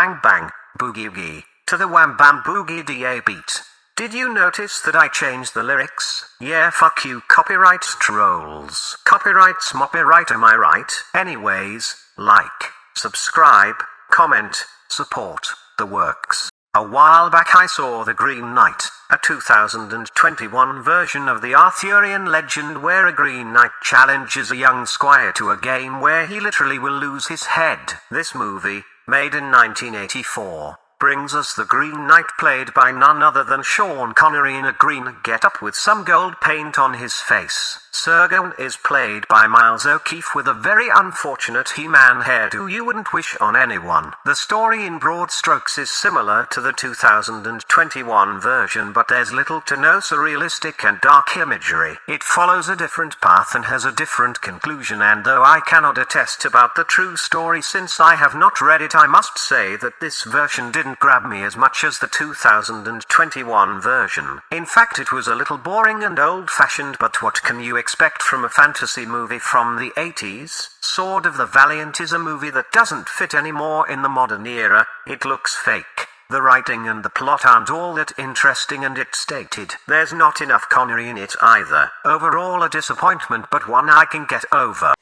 bang bang, boogie woogie, to the wham bam boogie da beat. Did you notice that I changed the lyrics? Yeah, fuck you copyright trolls. Copyright's moppyright, am I right? Anyways, like, subscribe, comment, support the works. A while back I saw The Green Knight, a 2021 version of the Arthurian legend where a Green Knight challenges a young squire to a game where he literally will lose his head. This movie, made in 1984, brings us the Green Knight played by none other than Sean Connery in a green getup with some gold paint on his face. Sergon is played by Miles O'Keefe with a very unfortunate He-Man hairdo you wouldn't wish on anyone. The story in broad strokes is similar to the 2021 version, but there's little to no surrealistic and dark imagery. It follows a different path and has a different conclusion, and though I cannot attest about the true story since I have not read it, I must say that this version didn't grab me as much as the 2021 version. In fact, it was a little boring and old-fashioned, but what can you expect from a fantasy movie from the 80s? Sword of the Valiant is a movie that doesn't fit anymore in the modern era. It looks fake. The writing and the plot aren't all that interesting, and it's dated. There's not enough Connery in it either. Overall a disappointment, but one I can get over.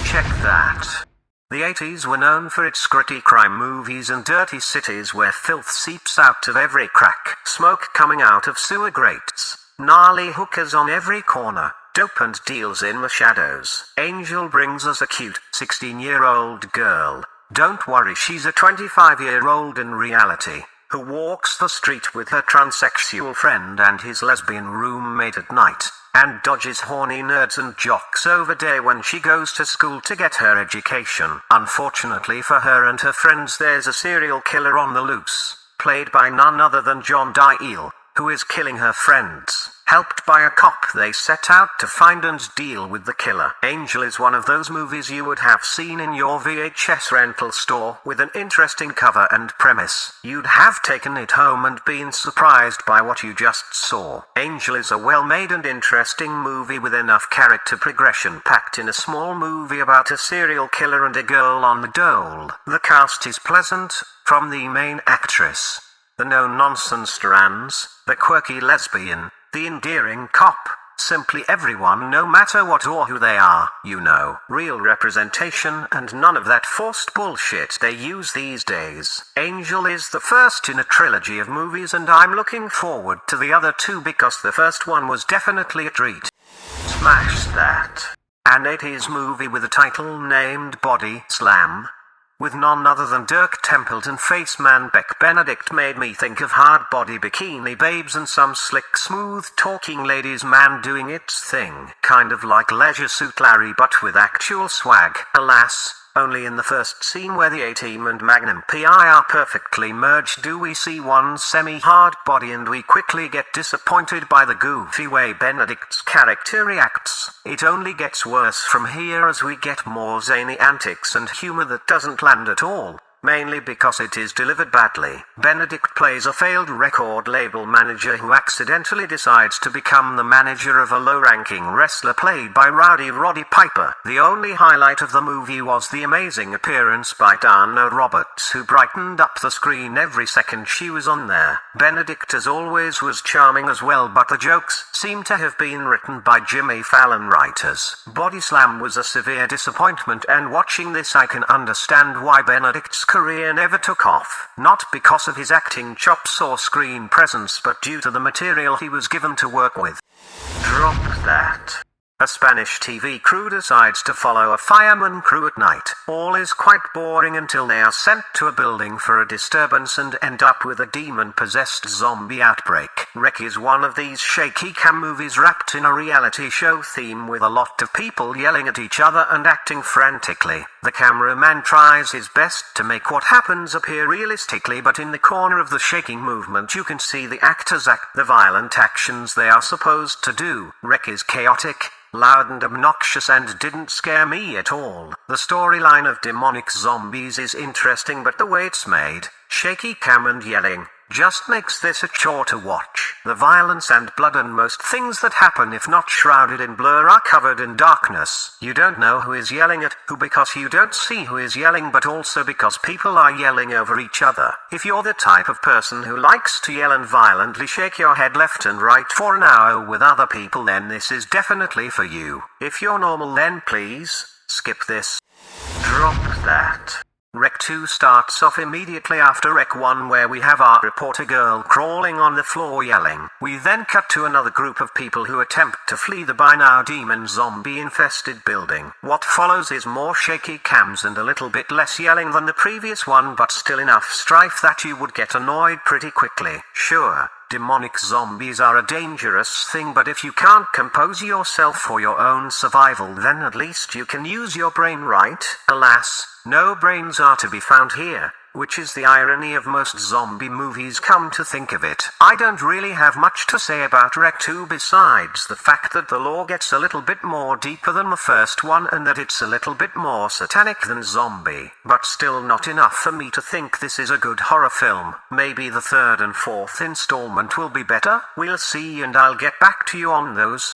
Check that. The 80s were known for its gritty crime movies and dirty cities where filth seeps out of every crack, smoke coming out of sewer grates, gnarly hookers on every corner, dope and deals in the shadows. Angel brings us a cute, 16-year-old girl. Don't worry, she's a 25-year-old in reality, who walks the street with her transsexual friend and his lesbian roommate at night, and dodges horny nerds and jocks over day when she goes to school to get her education. Unfortunately for her and her friends, there's a serial killer on the loose, played by none other than John Dial, who is killing her friends. Helped by a cop, they set out to find and deal with the killer. Angel is one of those movies you would have seen in your VHS rental store, with an interesting cover and premise. You'd have taken it home and been surprised by what you just saw. Angel is a well-made and interesting movie with enough character progression packed in a small movie about a serial killer and a girl on the dole. The cast is pleasant, from the main actress, the no-nonsense strands, the quirky lesbian, the endearing cop, simply everyone, no matter what or who they are, you know. Real representation and none of that forced bullshit they use these days. Angel is the first in a trilogy of movies, and I'm looking forward to the other two because the first one was definitely a treat. Smash that. An 80s movie with a title named Body Slam, with none other than Dirk Templeton face man Beck Benedict, made me think of hard body bikini babes and some slick smooth talking ladies man doing its thing. Kind of like Leisure Suit Larry but with actual swag. Alas, only in the first scene where the A-Team and Magnum P.I. are perfectly merged do we see one semi-hard body, and we quickly get disappointed by the goofy way Benedict's character reacts. It only gets worse from here as we get more zany antics and humor that doesn't land at all, mainly because it is delivered badly. Benedict plays a failed record label manager who accidentally decides to become the manager of a low-ranking wrestler played by Rowdy Roddy Piper. The only highlight of the movie was the amazing appearance by Dana Roberts, who brightened up the screen every second she was on there. Benedict as always was charming as well, but the jokes seem to have been written by Jimmy Fallon writers. Body Slam was a severe disappointment, and watching this I can understand why Benedict's career never took off. Not because of his acting chops or screen presence, but due to the material he was given to work with. Drop that. A Spanish TV crew decides to follow a fireman crew at night. All is quite boring until they are sent to a building for a disturbance and end up with a demon-possessed zombie outbreak. Wreck is one of these shaky cam movies wrapped in a reality show theme with a lot of people yelling at each other and acting frantically. The cameraman tries his best to make what happens appear realistically, but in the corner of the shaking movement you can see the actors act the violent actions they are supposed to do. Wreck is chaotic, loud and obnoxious, and didn't scare me at all. The storyline of demonic zombies is interesting, but the way it's made, shaky cam and yelling, just makes this a chore to watch. The violence and blood and most things that happen, if not shrouded in blur, are covered in darkness. You don't know who is yelling at who because you don't see who is yelling, but also because people are yelling over each other. If you're the type of person who likes to yell and violently shake your head left and right for an hour with other people, then this is definitely for you. If you're normal, then please skip this. Drop that. Rec 2 starts off immediately after Rec 1, where we have our reporter girl crawling on the floor yelling. We then cut to another group of people who attempt to flee the by now demon zombie infested building. What follows is more shaky cams and a little bit less yelling than the previous one, but still enough strife that you would get annoyed pretty quickly. Sure, demonic zombies are a dangerous thing, but if you can't compose yourself for your own survival, then at least you can use your brain, right? Alas, no brains are to be found here, which is the irony of most zombie movies, come to think of it. I don't really have much to say about Rec 2 besides the fact that the lore gets a little bit more deeper than the first one and that it's a little bit more satanic than zombie, but still not enough for me to think this is a good horror film. Maybe the third and fourth installment will be better. We'll see, and I'll get back to you on those.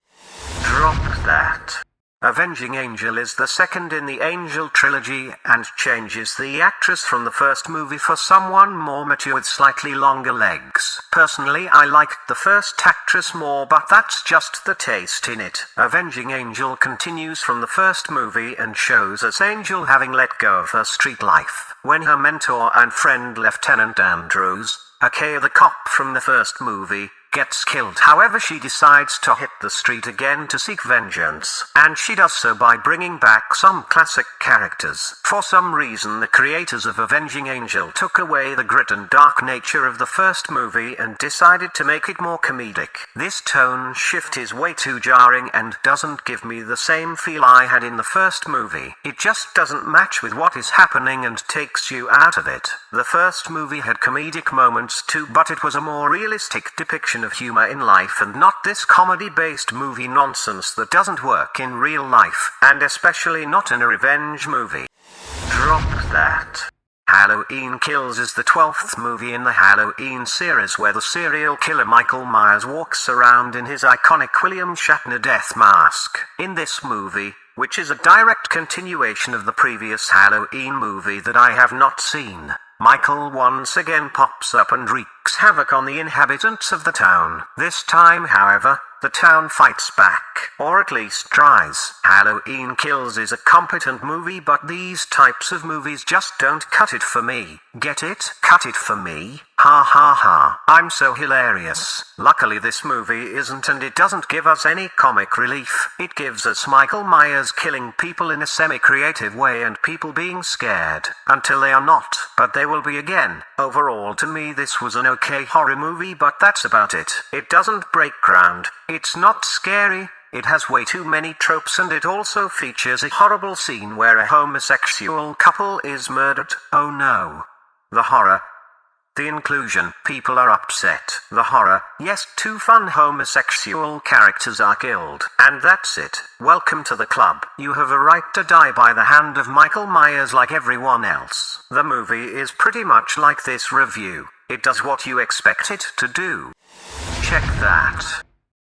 Drop that. Avenging Angel is the second in the Angel trilogy, and changes the actress from the first movie for someone more mature with slightly longer legs. Personally, I liked the first actress more, but that's just the taste in it. Avenging Angel continues from the first movie and shows us Angel having let go of her street life when her mentor and friend Lieutenant Andrews, aka the cop from the first movie, gets killed. However, she decides to hit the street again to seek vengeance, and she does so by bringing back some classic characters. For some reason, the creators of Avenging Angel took away the grit and dark nature of the first movie and decided to make it more comedic. This tone shift is way too jarring and doesn't give me the same feel I had in the first movie. It just doesn't match with what is happening and takes you out of it. The first movie had comedic moments too, but it was a more realistic depiction of humor in life and not this comedy-based movie nonsense that doesn't work in real life, and especially not in a revenge movie. Drop that. Halloween Kills is the 12th movie in the Halloween series where the serial killer Michael Myers walks around in his iconic William Shatner death mask. In this movie, which is a direct continuation of the previous Halloween movie that I have not seen, Michael once again pops up and wreaks havoc on the inhabitants of the town. This time, however, the town fights back, or at least tries. Halloween Kills is a competent movie, but these types of movies just don't cut it for me. Get it? Cut it for me? Ha ha ha. I'm so hilarious. Luckily this movie isn't, and it doesn't give us any comic relief. It gives us Michael Myers killing people in a semi-creative way and people being scared, until they are not, but they will be again. Overall, to me this was an okay horror movie, but that's about it. It doesn't break ground. It's not scary. It has way too many tropes, and it also features a horrible scene where a homosexual couple is murdered. Oh no. The horror. The inclusion. People are upset. The horror. Yes, two fun homosexual characters are killed. And that's it. Welcome to the club. You have a right to die by the hand of Michael Myers like everyone else. The movie is pretty much like this review. It does what you expect it to do. Check that.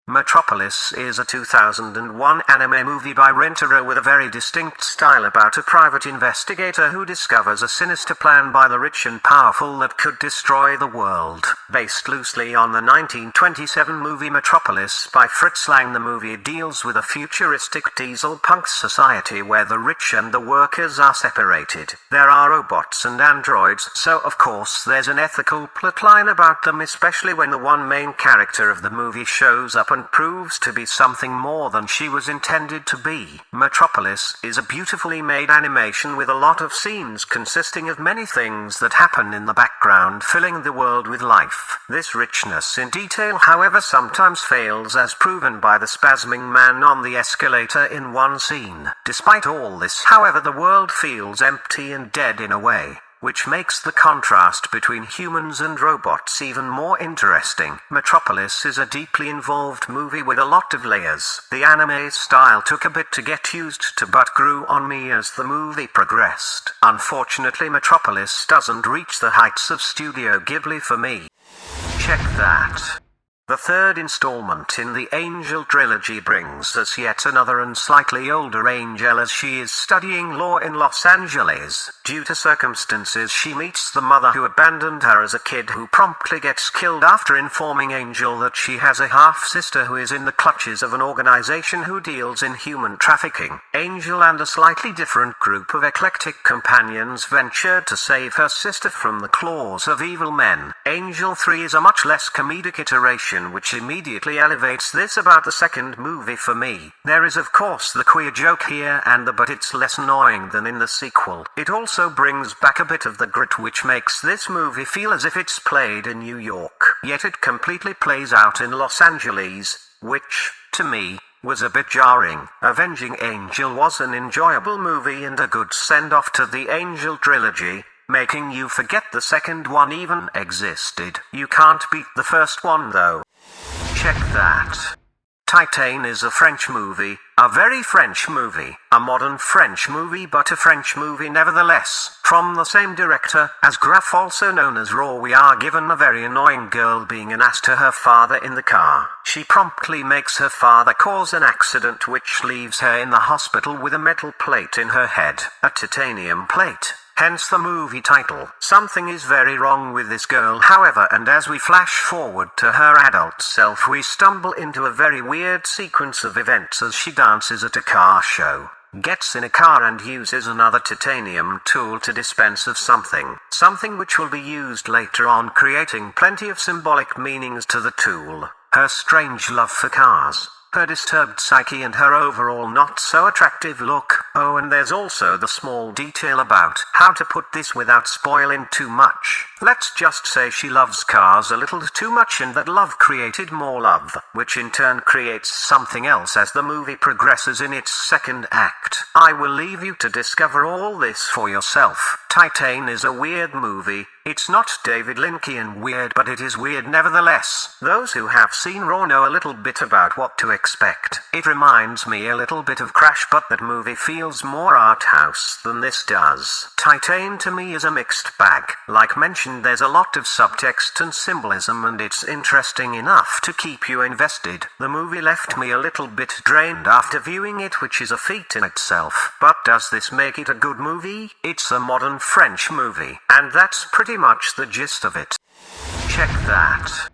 Metropolis is a 2001 anime movie by Rentaro with a very distinct style about a private investigator who discovers a sinister plan by the rich and powerful that could destroy the world. Based loosely on the 1927 movie Metropolis by Fritz Lang, the movie deals with a futuristic diesel-punk society where the rich and the workers are separated. There are robots and androids, so of course there's an ethical plotline about them, especially when the one main character of the movie shows up and proves to be something more than she was intended to be. Metropolis is a beautifully made animation with a lot of scenes consisting of many things that happen in the background, filling the world with life. This richness in detail, however, sometimes fails, as proven by the spasming man on the escalator in one scene. Despite all this, however, the world feels empty and dead in a way. which makes the contrast between humans and robots even more interesting. Metropolis is a deeply involved movie with a lot of layers. The anime style took a bit to get used to but grew on me as the movie progressed. Unfortunately, Metropolis doesn't reach the heights of Studio Ghibli for me. Check that. The third installment in the Angel trilogy brings us yet another and slightly older Angel as she is studying law in Los Angeles. Due to circumstances, she meets the mother who abandoned her as a kid, who promptly gets killed after informing Angel that she has a half-sister who is in the clutches of an organization who deals in human trafficking. Angel and a slightly different group of eclectic companions ventured to save her sister from the claws of evil men. Angel 3 is a much less comedic iteration, which immediately elevates this about the second movie for me. There is of course the queer joke here and but it's less annoying than in the sequel. It also brings back a bit of the grit which makes this movie feel as if it's played in New York, yet it completely plays out in Los Angeles, which, to me, was a bit jarring. Avenging Angel was an enjoyable movie and a good send-off to the Angel trilogy, making you forget the second one even existed. You can't beat the first one though. Check that. Titane is a French movie, a very French movie, a modern French movie but a French movie nevertheless. From the same director as Graph, also known as Raw, we are given a very annoying girl being an ass to her father in the car. She promptly makes her father cause an accident which leaves her in the hospital with a metal plate in her head, a titanium plate. Hence the movie title. Something is very wrong with this girl, however, and as we flash forward to her adult self, we stumble into a very weird sequence of events as she dances at a car show, gets in a car and uses another titanium tool to dispense of something which will be used later on, creating plenty of symbolic meanings to the tool. Her strange love for cars, her disturbed psyche and her overall not so attractive look. Oh, and there's also the small detail about how to put this without spoiling too much. Let's just say she loves cars a little too much and that love created more love, which in turn creates something else as the movie progresses in its second act. I will leave you to discover all this for yourself. Titane is a weird movie. It's not David Lynchian weird, but it is weird nevertheless. Those who have seen Raw know a little bit about what to expect. It reminds me a little bit of Crash, but that movie feels more art house than this does. Titane to me is a mixed bag. Like mentioned, there's a lot of subtext and symbolism and it's interesting enough to keep you invested. The movie left me a little bit drained after viewing it, which is a feat in itself. But does this make it a good movie? It's a modern French movie, and that's pretty much the gist of it. Check that.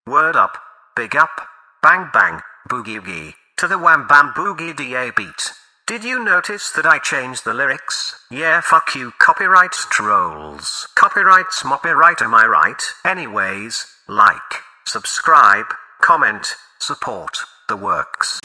Word up, big up, bang bang, boogie woogie, to the wham bam boogie da beat. Did you notice that I changed the lyrics? Yeah, fuck you copyright trolls. Copyright's moppyright, am I right? Anyways, like, subscribe, comment, support, the works.